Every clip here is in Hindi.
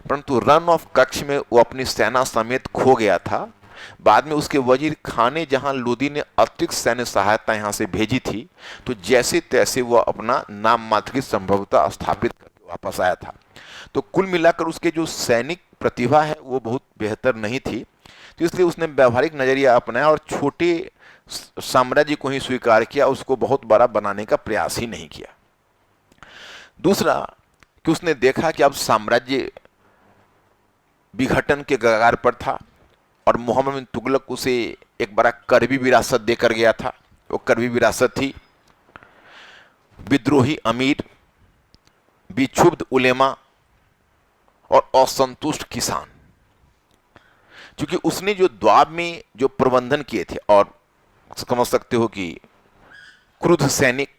परंतु रन ऑफ कच्छ में वो अपनी सेना समेत खो गया था। बाद में उसके वजीर खान ने जहां लोदी ने अतिरिक्त सैन्य सहायता यहां से भेजी थी, तो जैसे तैसे वो अपना नाम मात्र की संभवता स्थापित करके वापस आया था। तो कुल मिलाकर उसके जो सैनिक प्रतिभा है वो बहुत बेहतर नहीं थी, तो इसलिए उसने व्यवहारिक नजरिया अपनाया और छोटे साम्राज्य को ही स्वीकार किया, उसको बहुत बड़ा बनाने का प्रयास ही नहीं किया। दूसरा कि उसने देखा कि अब साम्राज्य विघटन के कगार पर था और मोहम्मद बिन तुगलक उसे एक बड़ा करवी विरासत देकर गया था। वो करवी विरासत थी विद्रोही अमीर, विक्षुब्ध उलेमा और असंतुष्ट किसान। क्योंकि उसने जो द्वाब में जो प्रबंधन किए थे, और समझ सकते हो कि क्रुद्ध सैनिक,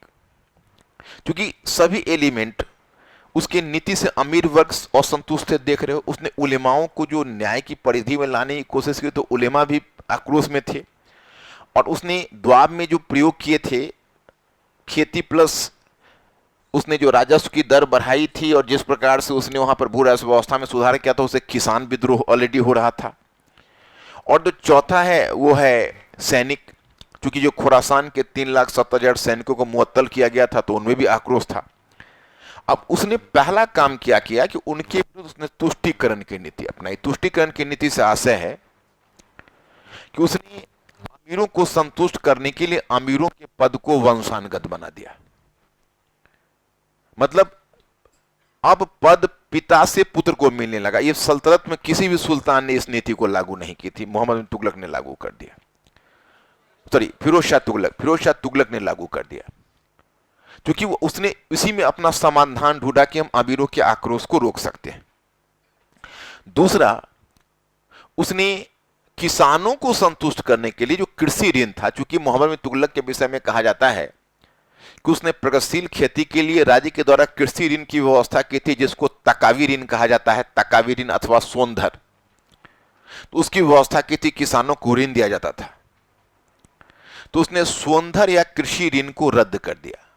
क्योंकि सभी एलिमेंट उसके नीति से अमीर वर्ग असंतुष्ट थे, देख रहे हो। उसने उलेमाओं को जो न्याय की परिधि में लाने की कोशिश की, तो उलेमा भी आक्रोश में थे। और उसने द्वाब में जो प्रयोग किए थे, खेती प्लस उसने जो राजस्व की दर बढ़ाई थी और जिस प्रकार से उसने वहां पर भू राजस्व व्यवस्था में सुधार किया था, उसे किसान विद्रोह ऑलरेडी हो रहा था। और जो चौथा है वो है सैनिक, क्योंकि जो खुरासान के 3,70,000 सैनिकों को मुअत्तल किया गया था, तो उनमें भी आक्रोश था। अब उसने पहला काम क्या किया कि उनके विरुद्ध उसने तुष्टीकरण की नीति अपनाई। तुष्टीकरण की नीति से आशय है कि उसने अमीरों को संतुष्ट करने के लिए अमीरों के पद को वंशानुगत बना दिया। मतलब अब पद पिता से पुत्र को मिलने लगा। ये सल्तनत में किसी भी सुल्तान ने इस नीति को लागू नहीं की थी, मोहम्मद बिन तुगलक ने लागू कर दिया। सॉरी, फिरोज शाह तुगलक ने लागू कर दिया, क्योंकि वो उसने इसी में अपना समाधान ढूंढा कि हम अमीरों के आक्रोश को रोक सकते हैं। दूसरा, उसने किसानों को संतुष्ट करने के लिए जो कृषि ऋण था, क्योंकि मोहम्मद बिन तुगलक के विषय में कहा जाता है कि उसने प्रगतिशील खेती के लिए राज्य के द्वारा कृषि ऋण की व्यवस्था की थी, जिसको तकावी ऋण कहा जाता है, तकावी ऋण अथवा सोनधर। तो उसकी व्यवस्था की थी, किसानों को ऋण दिया जाता था। तो उसने सोनधर या कृषि ऋण को रद्द कर दिया।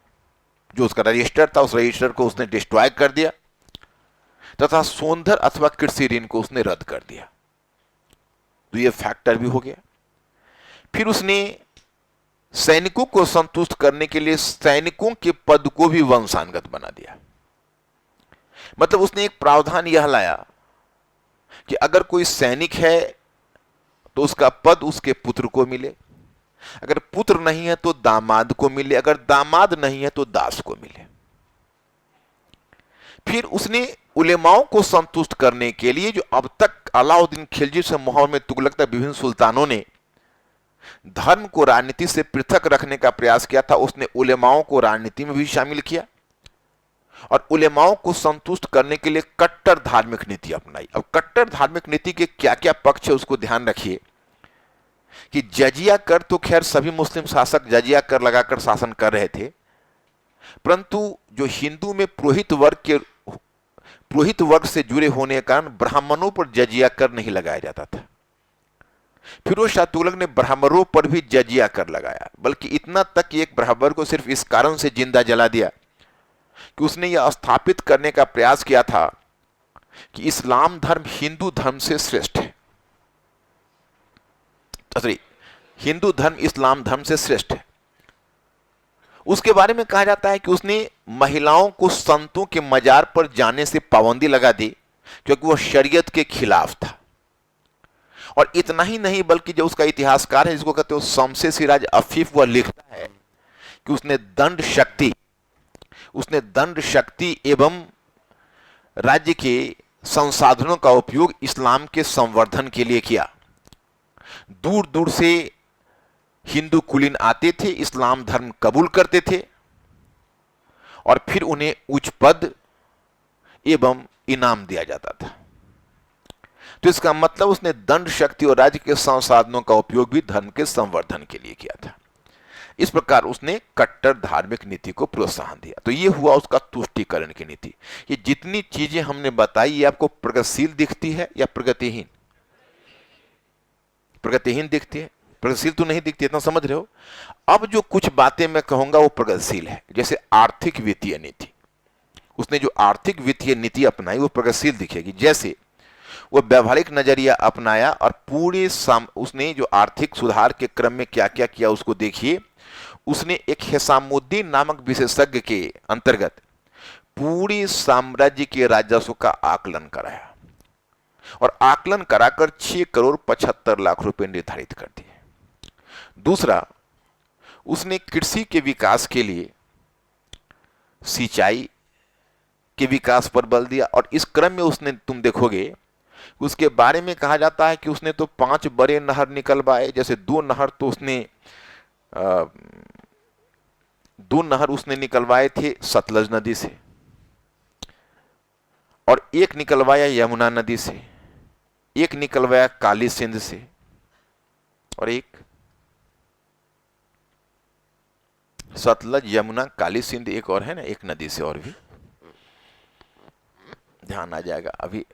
जो उसका रजिस्टर था, उस रजिस्टर को उसने डिस्ट्रॉय कर दिया तथा सोनधर अथवा कृषि ऋण को उसने रद्द कर दिया। तो यह फैक्टर भी हो गया। फिर उसने सैनिकों को संतुष्ट करने के लिए सैनिकों के पद को भी वंशानुगत बना दिया। मतलब उसने एक प्रावधान यह लाया कि अगर कोई सैनिक है तो उसका पद उसके पुत्र को मिले, अगर पुत्र नहीं है तो दामाद को मिले, अगर दामाद नहीं है तो दास को मिले। फिर उसने उलेमाओं को संतुष्ट करने के लिए, जो अब तक अलाउद्दीन खिलजी से मोहम्मद तुगलक तक विभिन्न सुल्तानों ने धर्म को राजनीति से पृथक रखने का प्रयास किया था, उसने उलेमाओं को राजनीति में भी शामिल किया और उलेमाओं को संतुष्ट करने के लिए कट्टर धार्मिक नीति अपनाई। अब कट्टर धार्मिक नीति के क्या क्या पक्ष है उसको ध्यान रखिए कि जजिया कर तो खैर सभी मुस्लिम शासक जजिया कर लगाकर शासन कर रहे थे, परंतु जो हिंदू में पुरोहित वर्ग से जुड़े होने के कारण ब्राह्मणों पर जजिया कर नहीं लगाया जाता था। फिरोज शाह तुगलक ने ब्राह्मणों पर भी जजिया कर लगाया, बल्कि इतना तक कि एक ब्राह्मण को सिर्फ इस कारण से जिंदा जला दिया कि उसने यह स्थापित करने का प्रयास किया था कि इस्लाम धर्म हिंदू धर्म से श्रेष्ठ है। सॉरी, हिंदू धर्म इस्लाम धर्म से श्रेष्ठ है। उसके बारे में कहा जाता है कि उसने महिलाओं को संतों के मजार पर जाने से पाबंदी लगा दी, क्योंकि वह शरीयत के खिलाफ था। और इतना ही नहीं, बल्कि जो उसका इतिहासकार है जिसको कहते हो शमसे सिराज अफीफ, वह लिखता है कि उसने दंड शक्ति एवं राज्य के संसाधनों का उपयोग इस्लाम के संवर्धन के लिए किया। दूर दूर से हिंदू कुलीन आते थे, इस्लाम धर्म कबूल करते थे और फिर उन्हें उच्च पद एवं इनाम दिया जाता था। तो इसका मतलब उसने दंड शक्ति और राज्य के संसाधनों का उपयोग भी धर्म के संवर्धन के लिए किया था। इस प्रकार उसने कट्टर धार्मिक नीति को प्रोत्साहन दिया। तो ये हुआ उसका तुष्टीकरण की नीति। ये जितनी चीजें हमने बताई, ये आपको प्रगतिशील दिखती है या प्रगतिहीन? प्रगतिहीन दिखती है, प्रगतिशील तो नहीं दिखती, इतना समझ रहे हो। अब जो कुछ बातें मैं कहूंगा वो प्रगतिशील है, जैसे आर्थिक वित्तीय नीति। उसने जो आर्थिक वित्तीय नीति अपनाई वो प्रगतिशील दिखेगी। जैसे वो व्यवहारिक नजरिया अपनाया और उसने जो आर्थिक सुधार के क्रम में क्या क्या किया उसको देखिए। उसने एक हिसामुद्दीन नामक विशेषज्ञ के अंतर्गत पूरी साम्राज्य के राजस्व का आकलन कराया और आकलन कराकर 6 करोड़ 75 लाख रुपए निर्धारित कर दिए। दूसरा, उसने कृषि के विकास के लिए सिंचाई के विकास पर बल दिया और इस क्रम में उसने, तुम देखोगे उसके बारे में कहा जाता है कि उसने तो 5 बड़े नहर निकलवाए। जैसे 2 नहर तो उसने 2 नहर उसने निकलवाए थे सतलज नदी से और एक निकलवाया यमुना नदी से, एक निकलवाया काली सिंध से और एक सतलज यमुना काली सिंध, एक और है ना, एक नदी से और भी ध्यान आ जाएगा। अभी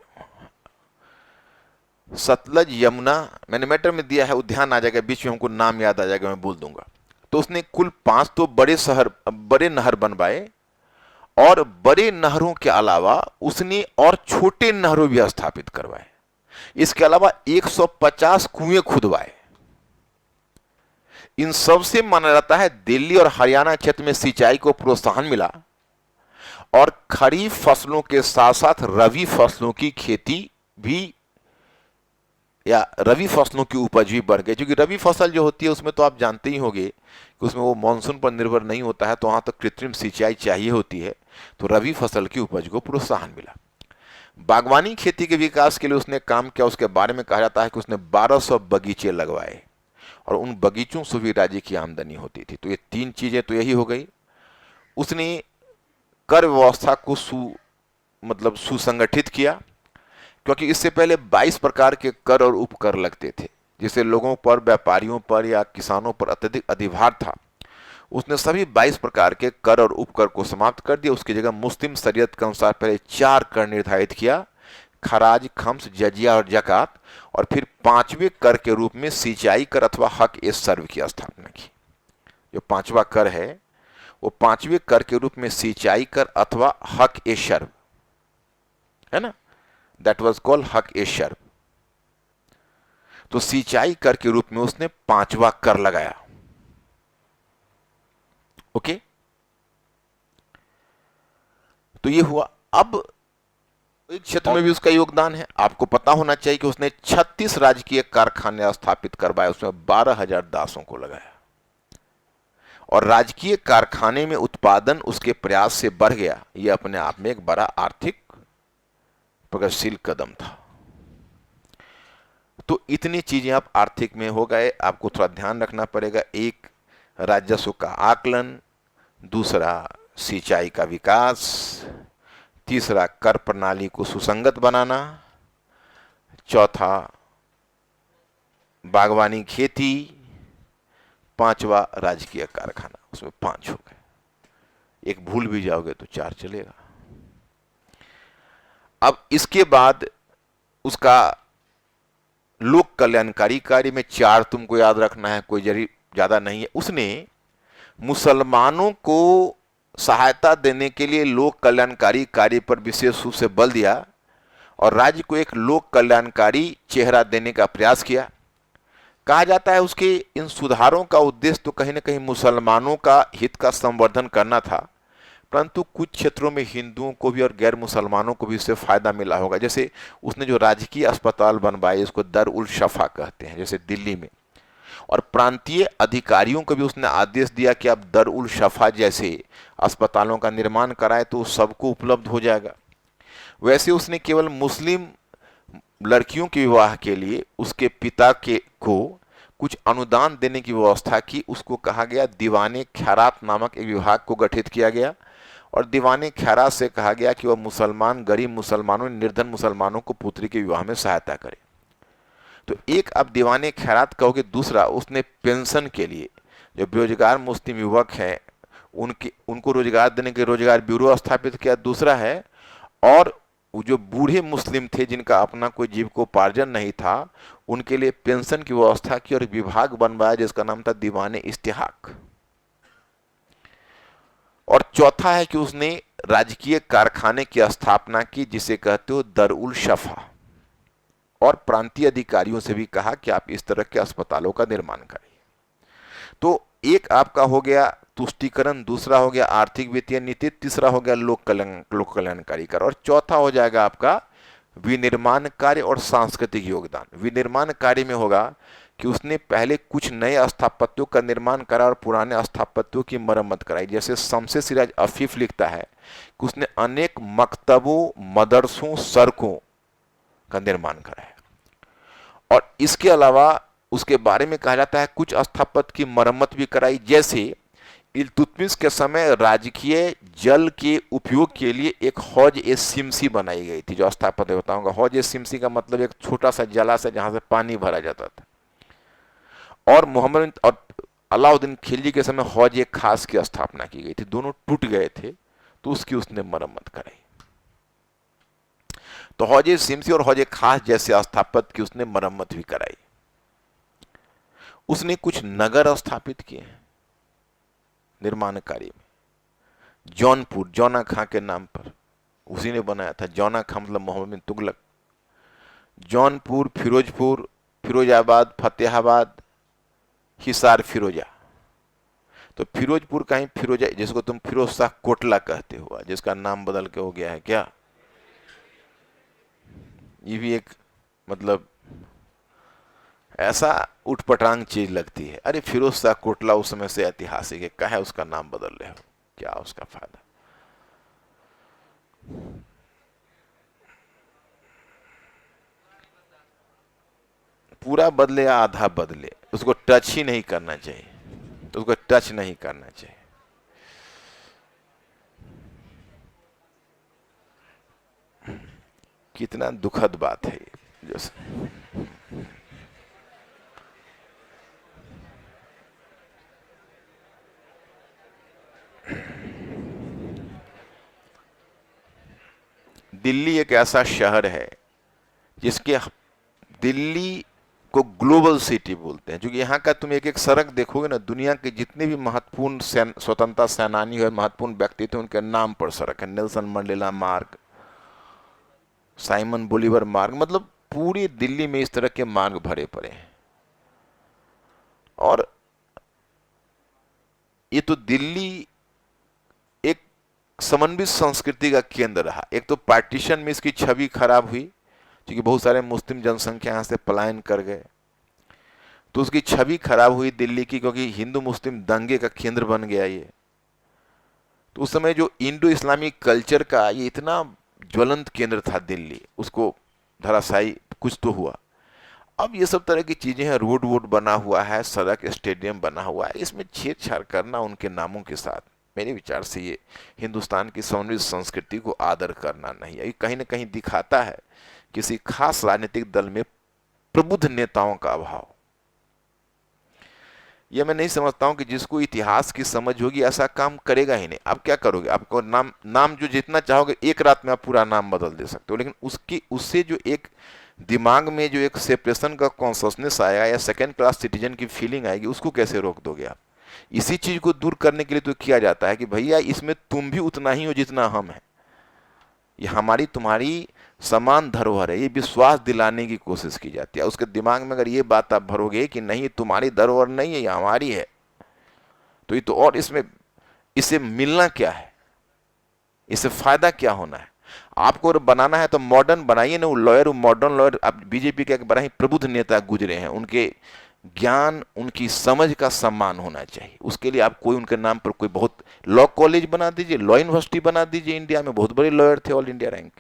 सतलज यमुना मैंने मैटर में दिया है, वो ध्यान आ जाएगा, बीच में हमको नाम याद आ जाएगा, मैं बोल दूंगा। तो उसने कुल 5 तो बड़े नहर बनवाए और बड़े नहरों के अलावा उसने और छोटे नहरों भी स्थापित करवाए। इसके अलावा 150 कुएं खुदवाए। इन सब से माना जाता है दिल्ली और हरियाणा क्षेत्र में सिंचाई को प्रोत्साहन मिला और खरीफ फसलों के साथ साथ रबी फसलों की खेती भी या रबी फसलों की उपज भी बढ़ गई। क्योंकि रबी फसल जो होती है उसमें तो आप जानते ही होंगे कि उसमें वो मानसून पर निर्भर नहीं होता है, तो वहां तक कृत्रिम सिंचाई चाहिए होती है। तो रबी फसल की उपज को प्रोत्साहन मिला। बागवानी खेती के विकास के लिए उसने काम किया। उसके बारे में कहा जाता है कि उसने 1200 बगीचे लगवाए और उन बगीचों से भी राज्य की आमदनी होती थी। तो ये 3 चीजें तो यही हो गई। उसने कर व्यवस्था को सुसंगठित किया, क्योंकि इससे पहले 22 प्रकार के कर और उपकर लगते थे, जिससे लोगों पर, व्यापारियों पर या किसानों पर अत्यधिक अधिभार था। उसने सभी 22 प्रकार के कर और उपकर को समाप्त कर दिया। उसकी जगह मुस्लिम शरीयत के अनुसार पहले 4 कर निर्धारित किया, खराज, खम्स, जजिया और जकात, और फिर 5वें कर के रूप में सिंचाई कर अथवा हक ए सर्व की स्थापना की। जो 5वां कर है वो 5वें कर के रूप में सिंचाई कर अथवा हक ए सर्व है ना, दैट वाज कॉल्ड हक ए सर्व। तो सिंचाई कर के रूप में उसने 5वां कर लगाया। ओके, तो ये हुआ। अब एक क्षेत्र में भी उसका योगदान है। आपको पता होना चाहिए कि उसने 36 राजकीय कारखाने स्थापित करवाए, उसमें 12,000 दासों को लगाया और राजकीय कारखाने में उत्पादन उसके प्रयास से बढ़ गया। यह अपने आप में एक बड़ा आर्थिक प्रगतिशील कदम था। तो इतनी चीजें आप आर्थिक में हो गए। आपको थोड़ा ध्यान रखना पड़ेगा। एक, राजस्व का आकलन, दूसरा सिंचाई का विकास, तीसरा कर प्रणाली को सुसंगत बनाना, चौथा बागवानी खेती, 5वां राजकीय कारखाना। उसमें 5 हो गए। एक भूल भी जाओगे तो 4 चलेगा। अब इसके बाद उसका लोक कल्याणकारी कार्य में 4 तुमको याद रखना है, कोई ज्यादा नहीं है। उसने मुसलमानों को सहायता देने के लिए लोक कल्याणकारी कार्य पर विशेष रूप से बल दिया और राज्य को एक लोक कल्याणकारी चेहरा देने का प्रयास किया। कहा जाता है उसके इन सुधारों का उद्देश्य तो कहीं ना कहीं मुसलमानों का हित का संवर्धन करना था, परंतु कुछ क्षेत्रों में हिंदुओं को भी और गैर मुसलमानों को भी इससे फायदा मिला होगा। जैसे उसने जो राजकीय अस्पताल बनवाए, इसको दर उल शफा कहते हैं, जैसे दिल्ली में, और प्रांतीय अधिकारियों को भी उसने आदेश दिया कि आप दर उल शफा जैसे अस्पतालों का निर्माण कराएं तो सबको उपलब्ध हो जाएगा। वैसे उसने केवल मुस्लिम लड़कियों के विवाह के लिए उसके पिता को कुछ अनुदान देने की व्यवस्था की। उसको कहा गया दीवाने खैरात नामक एक विभाग को गठित किया गया और दीवाने खैरात से कहा गया कि वह मुसलमान, गरीब मुसलमानों, निर्धन मुसलमानों को पुत्री के विवाह में सहायता करे। तो एक आप दीवाने खैरात कहोगे। दूसरा, उसने पेंशन के लिए जो बेरोजगार मुस्लिम युवक हैं उनको रोजगार देने के रोजगार ब्यूरो स्थापित किया। दूसरा है, और जो बूढ़े मुस्लिम थे जिनका अपना कोई जीविकोपार्जन नहीं था, उनके लिए पेंशन की व्यवस्था की और विभाग बनवाया जिसका नाम था दीवाने इस्तेहाक। और चौथा है कि उसने राजकीय कारखाने की स्थापना की जिसे कहते हो दरुल शफा, और प्रांतीय अधिकारियों से भी कहा कि आप इस तरह के अस्पतालों का निर्माण करें। तो एक आपका हो गया तुष्टीकरण, दूसरा हो गया आर्थिक वित्तीय नीति, तीसरा हो गया लोक कल्याणकारी कर, और चौथा हो जाएगा आपका विनिर्माण कार्य और सांस्कृतिक योगदान। विनिर्माण कार्य में होगा कि उसने पहले कुछ नए स्थापत्यों का निर्माण करा और पुराने स्थापत्यों की मरम्मत कराई। जैसे शमसे सिराज अफीफ लिखता है कि उसने अनेक मकतबों, मदरसों, सड़कों का निर्माण करा है। और इसके अलावा उसके बारे में कहा जाता है कुछ स्थापत्य की मरम्मत भी कराई। जैसे इल्तुतमिश के समय राजकीय जल के उपयोग के लिए एक हौज ए सिमसी बनाई गई थी, जो स्थापत्य बताऊंगा। हौज ए सिमसी का मतलब एक छोटा सा जलाशय जहां से पानी भरा जाता था। और मोहम्मद और अलाउद्दीन खिलजी के समय हौज ए खास की स्थापना की गई थी, दोनों टूट गए थे तो उसकी उसने मरम्मत कराई। तो हौज ए सिमसी और हौज ए खास जैसे स्थापत्य की उसने मरम्मत भी कराई। उसने कुछ नगर स्थापित किए हैं निर्माण कार्य में। जौनपुर जौना खां के नाम पर उसी ने बनाया था। जौना खां मतलब मोहम्मद बिन तुगलक। जौनपुर, फिरोजपुर, फिरोजाबाद, फतेहाबाद, हिसार, फिरोजा। तो फिरोजपुर का ही फिरोजा, जिसको तुम फिरोज शाह कोटला कहते हो, जिसका नाम बदल के हो गया है क्या, ये भी एक मतलब ऐसा उठपटांग चीज लगती है। अरे फिरोज शाह कोटला उस समय से ऐतिहासिक है, कहा है उसका नाम बदल रहे हो, क्या उसका फायदा। पूरा बदले या आधा बदले, उसको टच ही नहीं करना चाहिए, उसको टच नहीं करना चाहिए। कितना दुखद बात है ये। दिल्ली एक ऐसा शहर है जिसके दिल्ली को ग्लोबल सिटी बोलते हैं, क्योंकि यहाँ का तुम एक एक सड़क देखोगे ना, दुनिया के जितने भी महत्वपूर्ण स्वतंत्रता सेनानी और महत्वपूर्ण व्यक्ति थे उनके नाम पर सड़क है। नेल्सन मंडेला मार्ग, साइमन बोलीवर मार्ग, मतलब पूरी दिल्ली में इस तरह के मार्ग भरे पड़े हैं। और ये तो दिल्ली एक समन्वित संस्कृति का केंद्र रहा। एक तो पार्टीशन में इसकी छवि खराब हुई क्योंकि बहुत सारे मुस्लिम जनसंख्या यहां से पलायन कर गए, तो उसकी छवि खराब हुई दिल्ली की, क्योंकि हिंदू मुस्लिम दंगे का केंद्र बन गया ये। तो उस समय जो इंडो इस्लामिक कल्चर का ये इतना ज्वलंत केंद्र था दिल्ली, उसको धराशायी कुछ तो हुआ। अब ये सब तरह की चीजें हैं, रोड वोड बना हुआ है, सड़क स्टेडियम बना हुआ है, इसमें छेड़छाड़ करना उनके नामों के साथ मेरे विचार से ये हिंदुस्तान की समृद्ध संस्कृति को आदर करना नहीं है। ये कहीं ना कहीं दिखाता है किसी खास राजनीतिक दल में प्रबुद्ध नेताओं का अभाव। यह मैं नहीं समझता हूं कि जिसको इतिहास की समझ होगी ऐसा काम करेगा ही नहीं। आप क्या करोगे, आपको नाम जो जितना चाहोगे एक रात में आप पूरा नाम बदल दे सकते हो, लेकिन उससे जो एक दिमाग में जो एक सेपरेशन का कॉन्शसनेस आएगा या सेकेंड क्लास सिटीजन की फीलिंग आएगी, उसको कैसे रोक दोगे आप। इसी चीज को दूर करने के लिए तो किया जाता है कि भैया इसमें तुम भी उतना ही हो जितना हम हैं, ये हमारी तुम्हारी समान धरोहर है, ये विश्वास दिलाने की कोशिश की जाती है। उसके दिमाग में अगर ये बात आप भरोगे कि नहीं तुम्हारी धरोहर नहीं है, ये हमारी है, तो ये तो और इसमें इसे मिलना क्या है, इससे फायदा क्या होना है। आपको अगर बनाना है तो मॉडर्न बनाइए ना, वो लॉयर, वो मॉडर्न लॉयर। अब बीजेपी के एक बड़ा ही प्रबुद्ध नेता गुजरे हैं, उनके ज्ञान उनकी समझ का सम्मान होना चाहिए। उसके लिए आप कोई उनके नाम पर कोई बहुत लॉ कॉलेज बना दीजिए, लॉ यूनिवर्सिटी बना दीजिए। इंडिया में बहुत बड़े लॉयर थे, ऑल इंडिया रैंक।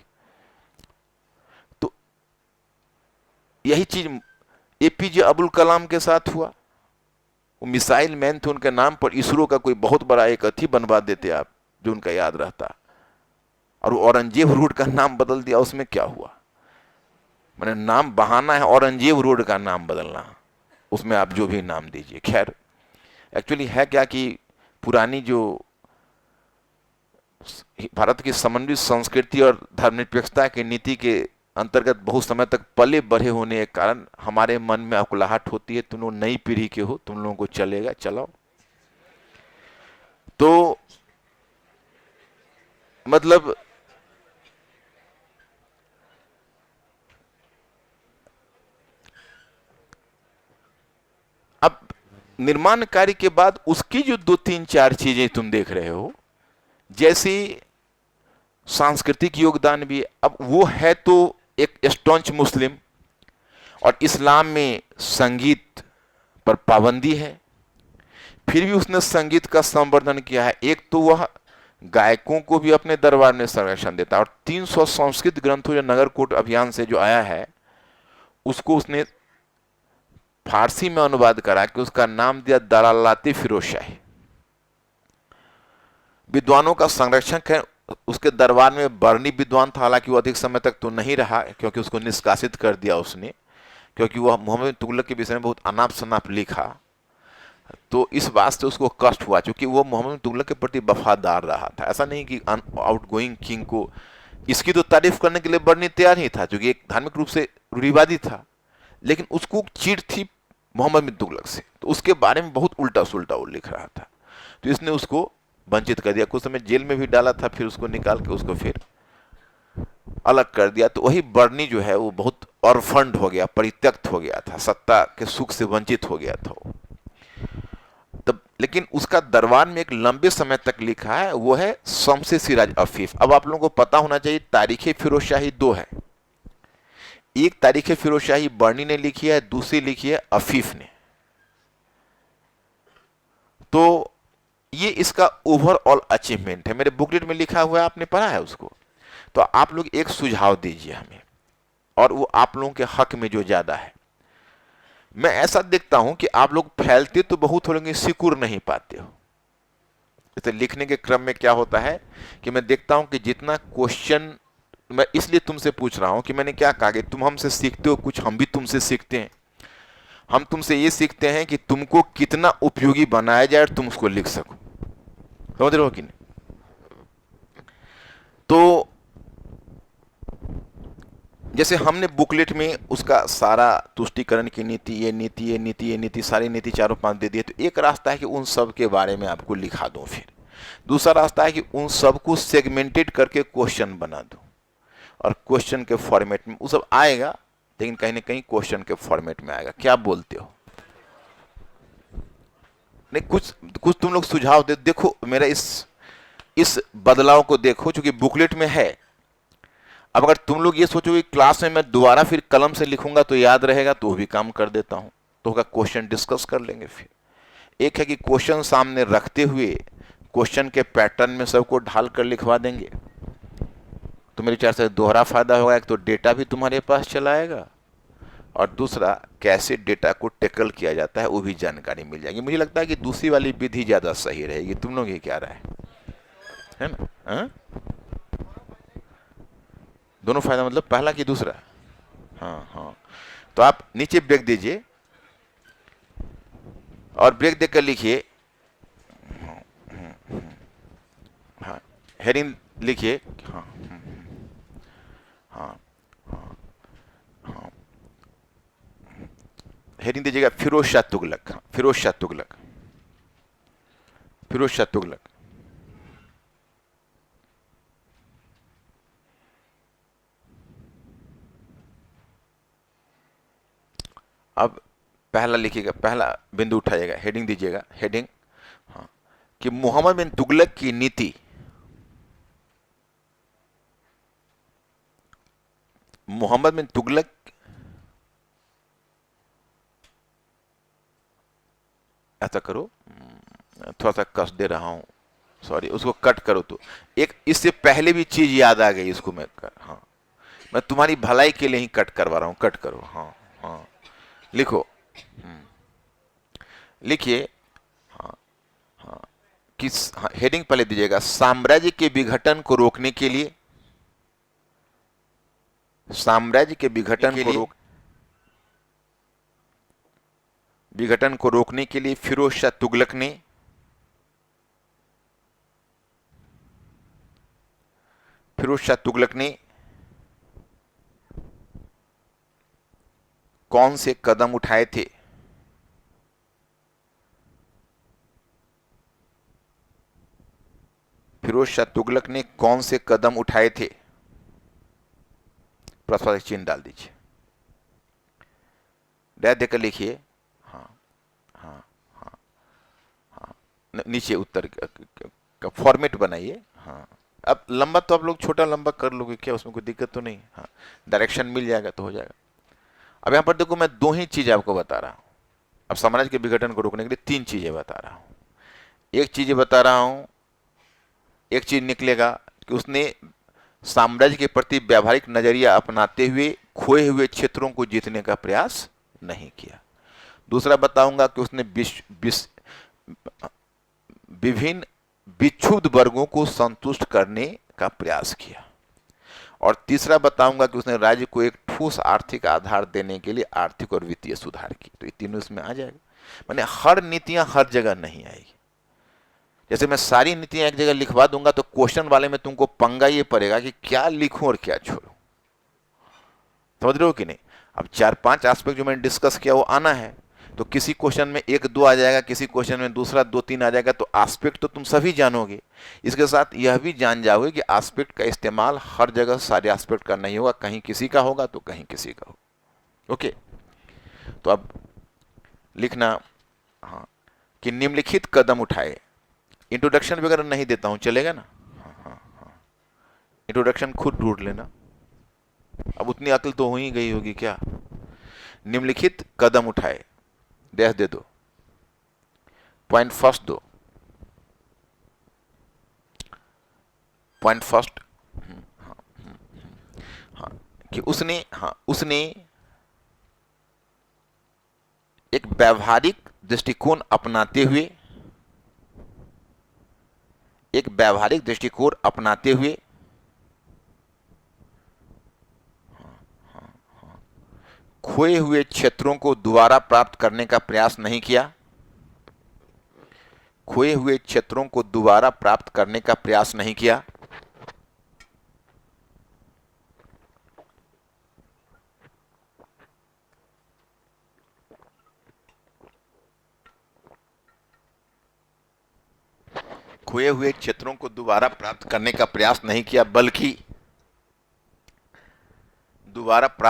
तो यही चीज एपीजे अब्दुल कलाम के साथ हुआ। वो मिसाइल मैन थे, उनके नाम पर इसरो का कोई बहुत बड़ा एक अथी बनवा देते आप जो उनका याद रहता, और वो औरंगजेब रोड का नाम बदल दिया। उसमें क्या हुआ, मैंने नाम बहाना है, औरंगजेब रोड का नाम बदलना, उसमें आप जो भी नाम दीजिए। खैर एक्चुअली है क्या कि पुरानी जो भारत की समन्वित संस्कृति और धर्मनिरपेक्षता की नीति के अंतर्गत बहुत समय तक पले बढ़े होने के कारण हमारे मन में अकुलाहट होती है। तुम लोग नई पीढ़ी के हो, तुम लोगों को चलेगा, चलाओ। तो मतलब अब निर्माण कार्य के बाद उसकी जो दो तीन चार चीजें तुम देख रहे हो, जैसे सांस्कृतिक योगदान भी, अब वो है तो एक स्टॉन्च मुस्लिम, और इस्लाम में संगीत पर पाबंदी है, फिर भी उसने संगीत का संवर्धन किया है। एक तो वह गायकों को भी अपने दरबार में संरक्षण देता है, और 300 संस्कृत ग्रंथों जो नगरकोट अभियान से जो आया है उसको उसने फारसी में अनुवाद करा कि उसका नाम दिया दलालाती फिरोज शाही। विद्वानों का संरक्षक है। उसके दरबार में बर्नी विद्वान था, हालांकि वो अधिक समय तक तो नहीं रहा क्योंकि उसको निष्कासित कर दिया उसने, क्योंकि वह मोहम्मद तुगलक के विषय में बहुत अनाप शनाप लिखा। तो इस बात से उसको कष्ट हुआ, क्योंकि वो मोहम्मद तुगलक के प्रति वफादार रहा था। ऐसा नहीं कि आउटगोइंग किंग को इसकी तो तारीफ करने के लिए बर्नी तैयार ही था, क्योंकि एक धार्मिक रूप से रूढ़िवादी था, लेकिन उसको चिढ़ थी मोहम्मद बिन तुगलक से, तो उसके बारे में बहुत उल्टा सुल्टा वो लिख रहा था। तो इसने उसको वंचित कर दिया, कुछ समय जेल में भी डाला था, फिर उसको निकाल के उसको फिर अलग कर दिया। तो वही बर्नी जो है वो बहुत ऑर्फन्ड हो गया, परित्यक्त हो गया था, सत्ता के सुख से वंचित हो गया था वो तब। लेकिन उसका दरबार में एक लंबे समय तक लिखा है, वो है शम्स सिराज अफीफ। अब आप लोगों को पता होना चाहिए तारीख फिरोज शाही दो है, एक तारीख फिरोज शाही बर्नी ने लिखी है, दूसरी लिखी है अफीफ ने। तो ये इसका ओवरऑल अचीवमेंट है, मेरे बुकलेट में लिखा हुआ है, आपने पढ़ा है उसको। तो आप लोग एक सुझाव दीजिए हमें, और वो आप लोगों के हक में जो ज्यादा है। मैं ऐसा देखता हूं कि आप लोग फैलते तो बहुत हो, लेकिन सिकुड़ नहीं पाते हो। जैसे लिखने के क्रम में क्या होता है कि मैं देखता हूं कि जितना क्वेश्चन, मैं इसलिए तुमसे पूछ रहा हूं कि मैंने क्या कहा कि तुम हमसे सीखते हो कुछ, हम भी तुमसे सीखते हैं। हम तुमसे ये सीखते हैं कि तुमको कितना उपयोगी बनाया जाए और तुम उसको लिख सको। समझ रहे हो कि नहीं? तो जैसे हमने बुकलेट में उसका सारा तुष्टिकरण की नीति, ये नीति, ये नीति, ये नीति, सारी नीति चारों पांच दे दिए। तो एक रास्ता है कि उन सब के बारे में आपको लिखा दूं, फिर दूसरा रास्ता है कि उन सबको सेगमेंटेड करके क्वेश्चन बना दूं, और क्वेश्चन के फॉर्मेट में वो सब आएगा, लेकिन कहीं ना कहीं क्वेश्चन के फॉर्मेट में आएगा। क्या बोलते हो? नहीं, कुछ कुछ तुम लोग सुझाव दे। देखो मेरा इस बदलाव को देखो, चूंकि बुकलेट में है। अब अगर तुम लोग ये सोचो कि क्लास में मैं दोबारा फिर कलम से लिखूंगा तो याद रहेगा, तो वो भी काम कर देता हूं, तो होगा क्वेश्चन डिस्कस कर लेंगे। फिर एक है कि क्वेश्चन सामने रखते हुए क्वेश्चन के पैटर्न में सबको ढाल कर लिखवा देंगे, तो मेरे विचार से दोहरा फायदा होगा। एक तो डेटा भी तुम्हारे पास चला आएगा, और दूसरा कैसे डेटा को टेकल किया जाता है वो भी जानकारी मिल जाएगी। मुझे लगता है कि दूसरी वाली विधि ज्यादा सही रहेगी। तुम लोग ये क्या राय है ना? हाँ? दोनों फायदा मतलब पहला कि दूसरा? हाँ हाँ। तो आप नीचे ब्रेक दीजिए, और ब्रेक देकर लिखिए। हाँ, हेडिंग लिखिए। हाँ हाँ हाँ हाँ। हेडिंग दीजिएगा फिरोज शाह तुगलक। फिरोज शाह तुगलक, फिरोज शाह तुगलक। अब पहला लिखिएगा, पहला बिंदु उठाइएगा, हेडिंग दीजिएगा। हेडिंग, हाँ, कि मोहम्मद बिन तुगलक की नीति, मोहम्मद बिन तुगलक, ऐसा करो, थोड़ा सा कस दे रहा हूं, सॉरी, उसको कट करो। तो एक इससे पहले भी चीज याद आ गई, इसको मैं हाँ, मैं तुम्हारी भलाई के लिए ही कट करवा रहा हूं, कट करो। हाँ हाँ, लिखो, लिखिए। हाँ हाँ, किस, हाँ, हेडिंग पहले दीजिएगा, साम्राज्य के विघटन को रोकने के लिए, साम्राज्य के विघटन को रोकने के लिए फिरोज शाह तुगलक ने, फिरोज शाह तुगलक ने कौन से कदम उठाए थे? फिरोज फिरोज शाह तुगलक ने कौन से कदम उठाए थे? प्रश्नवाचक चिन्ह डाल दीजिए, डैश देकर लिखिए। हाँ हाँ हाँ हाँ, नीचे उत्तर का फॉर्मेट बनाइए। हाँ, अब लंबा तो आप लोग छोटा लंबा कर लोगे क्या, उसमें कोई दिक्कत तो नहीं। हाँ, डायरेक्शन मिल जाएगा तो हो जाएगा। अब यहां पर देखो, मैं दो ही चीज आपको बता रहा हूं। अब साम्राज्य के विघटन को रोकने के लिए तीन चीजें बता रहा हूं। एक चीज बता रहा हूं, एक चीज निकलेगा कि उसने साम्राज्य के प्रति व्यावहारिक नजरिया अपनाते हुए खोए हुए क्षेत्रों को जीतने का प्रयास नहीं किया। दूसरा बताऊंगा कि उसने विभिन्न विक्षुब्ध वर्गों को संतुष्ट करने का प्रयास किया। और तीसरा बताऊंगा कि उसने राज्य को एक ठोस आर्थिक आधार देने के लिए आर्थिक और वित्तीय सुधार की। तो ये तीनों इसमें आ जाएगा। मैंने हर नीतियां हर जगह नहीं आएगी। जैसे मैं सारी नीतियां एक जगह लिखवा दूंगा तो क्वेश्चन वाले में तुमको पंगा ये पड़ेगा कि क्या लिखूं और क्या छोड़ूं। समझ रहे हो कि नहीं? अब 4-5 एस्पेक्ट जो मैंने डिस्कस किया वो आना है, तो किसी क्वेश्चन में 1-2 आ जाएगा, किसी क्वेश्चन में दूसरा 2-3 आ जाएगा। तो एस्पेक्ट तो तुम सभी जानोगे, इसके साथ यह भी जान जाओगे कि एस्पेक्ट का इस्तेमाल हर जगह सारे एस्पेक्ट का नहीं होगा, कहीं किसी का होगा तो कहीं किसी का होगा। ओके, तो अब लिखना हाँ कि निम्नलिखित कदम उठाए। इंट्रोडक्शन वगैरह नहीं देता हूं, चलेगा ना? हाँ हाँ हाँ, इंट्रोडक्शन खुद ढूंढ लेना। अब उतनी अकल तो हो ही गई होगी क्या? निम्नलिखित कदम उठाए, डैश दे दो, पॉइंट फर्स्ट दो, पॉइंट फर्स्ट। हाँ, कि उसने एक व्यावहारिक दृष्टिकोण अपनाते हुए, एक व्यावहारिक दृष्टिकोण अपनाते हुए खोए हुए क्षेत्रों को दोबारा प्राप्त करने का प्रयास नहीं किया। खोए हुए क्षेत्रों को दोबारा प्राप्त करने का प्रयास नहीं किया। खोए हुए क्षेत्रों को दोबारा प्राप्त करने का प्रयास नहीं किया, बल्कि दोबारा